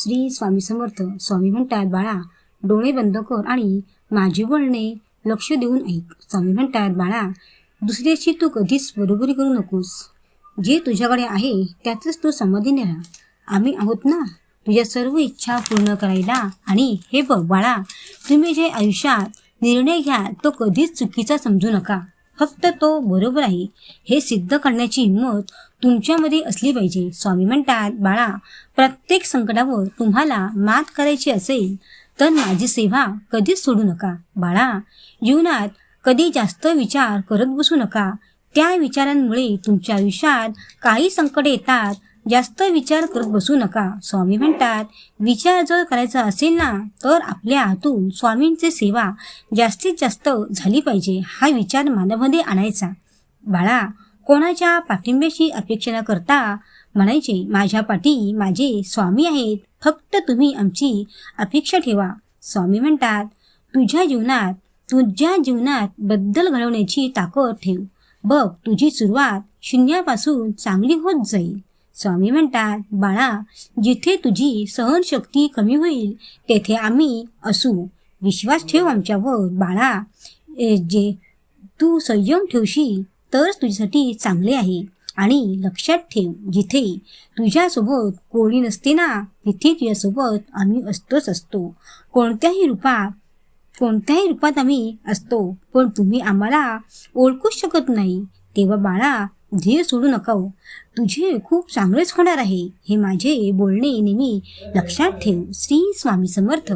श्री स्वामी समर्थ. स्वामी म्हणतात, बाळा डोळे बंद कर आणि माझे बोलणे लक्ष देऊन ऐक. स्वामी म्हणतात, बाळा दुसऱ्याची तू कधीच बरोबरी करू नकोस. जे तुझ्याकडे आहे त्यातच तू समाधानी राहा. आम्ही आहोत ना तुझ्या सर्व इच्छा पूर्ण करायला. आणि हे बघ बाळा, तुम्ही जे आयुष्यात निर्णय घ्याल तो कधीच चुकीचा समजू नका. फक्त तो बरोबर आहे हे सिद्ध करण्याची हिंमत तुमच्यामध्ये असली पाहिजे. स्वामी म्हणतात, बाळा प्रत्येक संकटावर तुम्हाला मात करायची असेल तर माझी सेवा कधीच सोडू नका. बाळा जीवनात कधी जास्त विचार करत बसू नका. त्या विचारांमुळे तुमच्या आयुष्यात काही संकटे येतात. जास्त विचार करत बसू नका. स्वामी म्हणतात, विचार जर करायचा असेल ना तर आपल्या हातून स्वामींची सेवा जास्तीत जास्त झाली पाहिजे हा विचार मनामध्ये आणायचा. बाळा कोणाच्या पाठिंब्याची अपेक्षा न करता म्हणायचे, माझ्या पाठी माझे स्वामी आहेत, फक्त तुम्ही आमची अपेक्षा ठेवा. स्वामी म्हणतात, तुझ्या जीवनात बदल घडवण्याची ताकद ठेव. बघ तुझी सुरुवात शून्यापासून चांगली होत जाईल. स्वामी म्हणतात, बाळा जिथे तुझी सहनशक्ती कमी होईल तेथे आम्ही असू. विश्वास ठेव आमच्यावर. बाळा जे तू संयम ठेवशील तरच तुझ्यासाठी चांगले आहे. आणि लक्षात ठेव, जिथे तुझ्यासोबत कोणी नसते ना तिथे तुझ्यासोबत आम्ही असतो. कोणत्याही रूपात आम्ही असतो, पण तुम्ही आम्हाला ओळखूच शकत नाही. तेव्हा बाळा धीर सोडू नका. तुझे खूप चांगलेच होणार आहे हे माझे बोलणे नेहमी लक्षात ठेव. श्री स्वामी समर्थ.